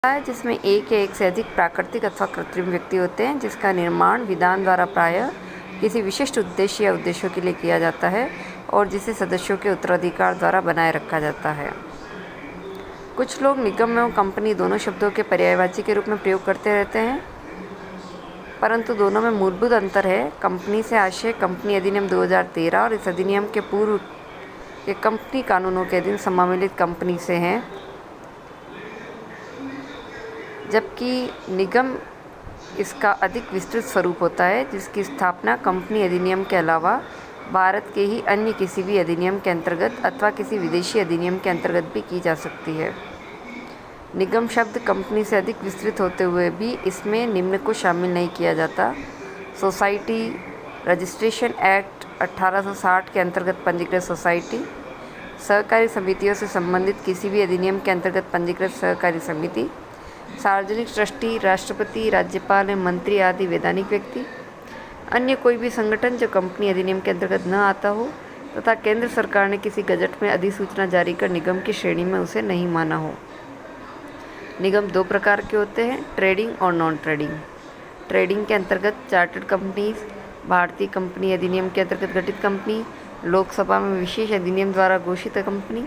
है जिसमें एक या एक से अधिक प्राकृतिक अथवा कृत्रिम व्यक्ति होते हैं, जिसका निर्माण विधान द्वारा प्रायः किसी विशिष्ट उद्देश्य या उद्देश्यों के लिए किया जाता है और जिसे सदस्यों के उत्तराधिकार द्वारा बनाए रखा जाता है। कुछ लोग निगम एवं कंपनी दोनों शब्दों के पर्यायवाची के रूप में प्रयोग करते रहते हैं, परंतु दोनों में मूलभूत अंतर है। कंपनी से आशय कंपनी अधिनियम 2013 और इस अधिनियम के पूर्व के कंपनी कानूनों के अधीन सम्मिलित कंपनी से हैं, जबकि निगम इसका अधिक विस्तृत स्वरूप होता है, जिसकी स्थापना कंपनी अधिनियम के अलावा भारत के ही अन्य किसी भी अधिनियम के अंतर्गत अथवा किसी विदेशी अधिनियम के अंतर्गत भी की जा सकती है। निगम शब्द कंपनी से अधिक विस्तृत होते हुए भी इसमें निम्न को शामिल नहीं किया जाता: सोसाइटी, रजिस्ट्रेशन एक्ट 1860 के अंतर्गत पंजीकृत सोसाइटी, सहकारी समितियों से संबंधित किसी भी अधिनियम के अंतर्गत पंजीकृत सहकारी समिति, सार्वजनिक ट्रस्टी, राष्ट्रपति, राज्यपाल एवं मंत्री आदि वैधानिक व्यक्ति, अन्य कोई भी संगठन जो कंपनी अधिनियम के अंतर्गत न आता हो तथा केंद्र सरकार ने किसी गजट में अधिसूचना जारी कर निगम की श्रेणी में उसे नहीं माना हो। निगम दो प्रकार के होते हैं: ट्रेडिंग और नॉन ट्रेडिंग। ट्रेडिंग के अंतर्गत चार्टर्ड कंपनीज, भारतीय कंपनी अधिनियम के अंतर्गत गठित कंपनी, लोकसभा में विशेष अधिनियम द्वारा घोषित कंपनी।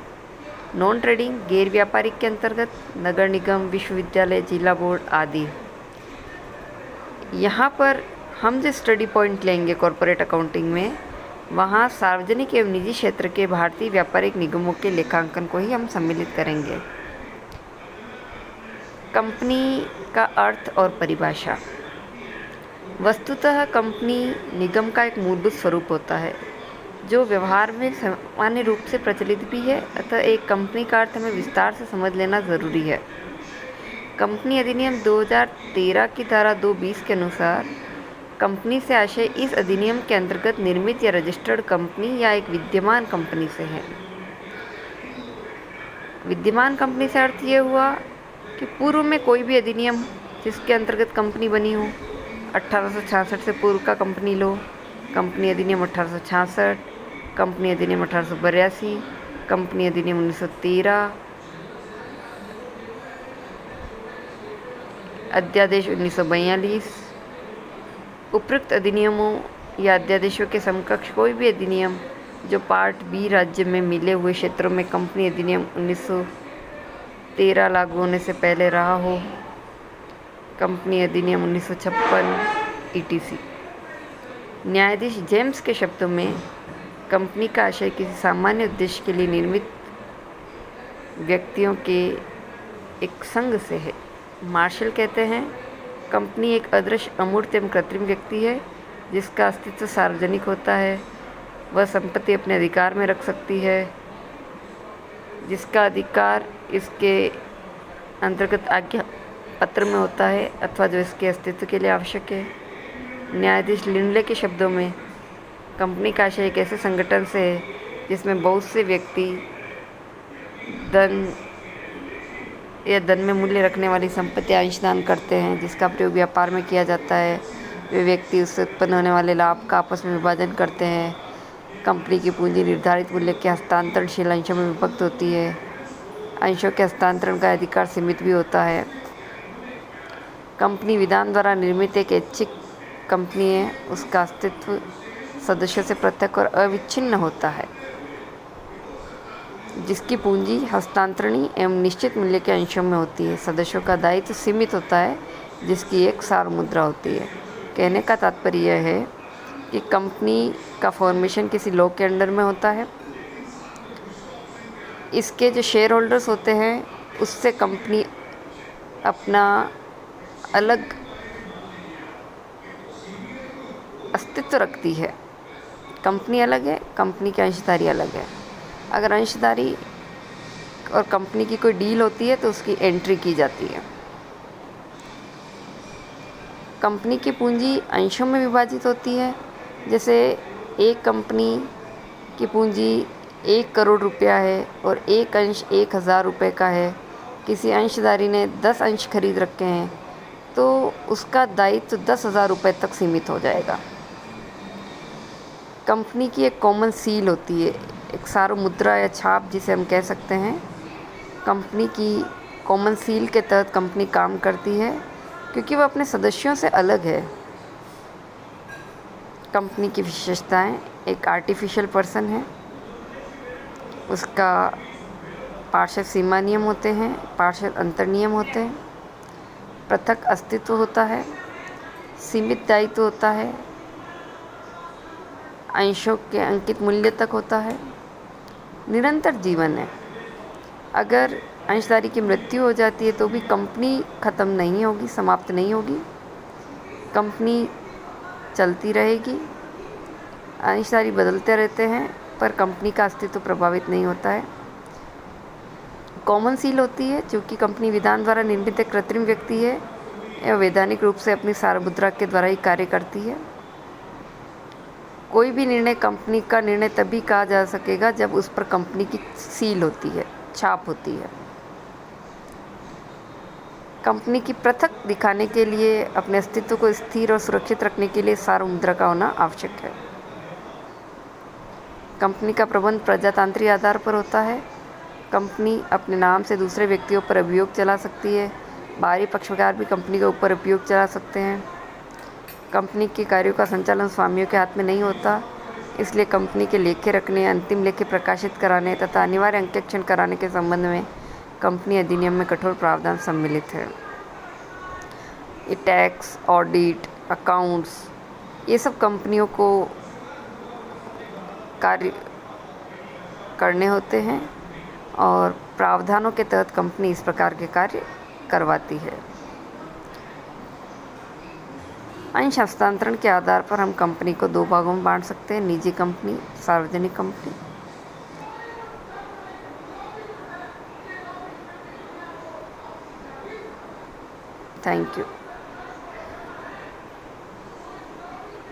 नॉन ट्रेडिंग गैर व्यापारिक के अंतर्गत नगर निगम, विश्वविद्यालय, जिला बोर्ड आदि। यहाँ पर हम जो स्टडी पॉइंट लेंगे कॉरपोरेट अकाउंटिंग में, वहाँ सार्वजनिक एवं निजी क्षेत्र के भारतीय व्यापारिक निगमों के लेखांकन को ही हम सम्मिलित करेंगे। कंपनी का अर्थ और परिभाषा। वस्तुतः कंपनी निगम का एक मूलभूत स्वरूप होता है जो व्यवहार में सामान्य रूप से प्रचलित भी है, अतः एक कंपनी का अर्थ हमें विस्तार से समझ लेना ज़रूरी है। कंपनी अधिनियम 2013 की धारा 220 के अनुसार कंपनी से आशय इस अधिनियम के अंतर्गत निर्मित या रजिस्टर्ड कंपनी या एक विद्यमान कंपनी से है। विद्यमान कंपनी से अर्थ ये हुआ कि पूर्व में कोई भी अधिनियम जिसके अंतर्गत कंपनी बनी हो, 1866 से पूर्व का कंपनी लो, कंपनी अधिनियम 1866, कंपनी अधिनियम 1882, कंपनी अधिनियम 1913, अध्यादेश 1942। उपयुक्त अधिनियमों या अध्यादेशों के समकक्ष कोई भी अधिनियम जो पार्ट बी राज्य में मिले हुए क्षेत्रों में कंपनी अधिनियम 1913 लागू होने से पहले रहा हो, कंपनी अधिनियम 1956 ETC। न्यायाधीश जेम्स के शब्दों में कंपनी का आशय किसी सामान्य उद्देश्य के लिए निर्मित व्यक्तियों के एक संघ से है। मार्शल कहते हैं, कंपनी एक अदृश्य, अमूर्त एवं कृत्रिम व्यक्ति है जिसका अस्तित्व सार्वजनिक होता है। वह संपत्ति अपने अधिकार में रख सकती है, जिसका अधिकार इसके अंतर्गत आज्ञा पत्र में होता है अथवा जो इसके अस्तित्व के लिए आवश्यक है। न्यायाधीश लिंडले के शब्दों में कंपनी का आशय एक ऐसे संगठन से है जिसमें बहुत से व्यक्ति धन में मूल्य रखने वाली संपत्ति अंशदान करते हैं, जिसका प्रयोग व्यापार में किया जाता है। वे व्यक्ति उससे उत्पन्न होने वाले लाभ का आपस में विभाजन करते हैं। कंपनी की पूंजी निर्धारित मूल्य के हस्तांतरणशील अंशों में विभक्त होती है। अंशों के हस्तांतरण का अधिकार सीमित भी होता है। कंपनी विधान द्वारा निर्मित एक ऐच्छिक कंपनी है, उसका अस्तित्व सदस्यों से पृथक और अविच्छिन्न होता है, जिसकी पूंजी हस्तांतरणीय एवं निश्चित मूल्य के अंशों में होती है। सदस्यों का दायित्व सीमित होता है, जिसकी एक सार मुद्रा होती है। कहने का तात्पर्य यह है कि कंपनी का फॉर्मेशन किसी लॉ के अंडर में होता है। इसके जो शेयर होल्डर्स होते हैं उससे कंपनी अपना अलग अस्तित्व रखती है। कंपनी अलग है, कंपनी के अंशधारी अलग है। अगर अंशधारी और कंपनी की कोई डील होती है तो उसकी एंट्री की जाती है। कंपनी की पूंजी अंशों में विभाजित होती है। जैसे एक कंपनी की पूंजी 1 करोड़ रुपया है और एक अंश 1000 रुपये का है। किसी अंशधारी ने 10 अंश खरीद रखे हैं तो उसका दायित्व 10,000 रुपये तक सीमित हो जाएगा। कंपनी की एक कॉमन सील होती है, एक सार्वमुद्रा या छाप जिसे हम कह सकते हैं। कंपनी की कॉमन सील के तहत कंपनी काम करती है क्योंकि वह अपने सदस्यों से अलग है। कंपनी की विशेषताएं: एक आर्टिफिशियल पर्सन है, उसका पार्षद सीमा नियम होते हैं, पार्षद अंतर नियम होते हैं, पृथक अस्तित्व होता है, सीमित दायित्व होता है, अंशों के अंकित मूल्य तक होता है, निरंतर जीवन है। अगर अंशधारी की मृत्यु हो जाती है तो भी कंपनी ख़त्म नहीं होगी, समाप्त नहीं होगी, कंपनी चलती रहेगी। अंशधारी बदलते रहते हैं पर कंपनी का अस्तित्व प्रभावित नहीं होता है। कॉमन सील होती है क्योंकि कंपनी विधान द्वारा निर्मित एक कृत्रिम व्यक्ति है, यह वैधानिक रूप से अपनी सार्वभौमुद्रा के द्वारा ही कार्य करती है। कोई भी निर्णय कंपनी का निर्णय तभी कहा जा सकेगा जब उस पर कंपनी की सील होती है, छाप होती है। कंपनी की पृथक दिखाने के लिए अपने अस्तित्व को स्थिर और सुरक्षित रखने के लिए सार्वभौमुद्रा का होना आवश्यक है। कंपनी का प्रबंध प्रजातांत्रिक आधार पर होता है। कंपनी अपने नाम से दूसरे व्यक्तियों पर अभियोग चला सकती है। बाहरी पक्षकार भी कंपनी के ऊपर अभियोग चला सकते हैं। कंपनी के कार्यों का संचालन स्वामियों के हाथ में नहीं होता, इसलिए कंपनी के लेखे रखने, अंतिम लेखे प्रकाशित कराने तथा अनिवार्य अंकेक्षण कराने के संबंध में कंपनी अधिनियम में कठोर प्रावधान सम्मिलित है। ये टैक्स, ऑडिट, अकाउंट्स, ये सब कंपनियों को कार्य करने होते हैं और प्रावधानों के तहत कंपनी इस प्रकार के कार्य करवाती है। अंश हस्तांतरण के आधार पर हम कंपनी को दो भागों में बांट सकते हैं: निजी कंपनी, सार्वजनिक कंपनी। Thank you.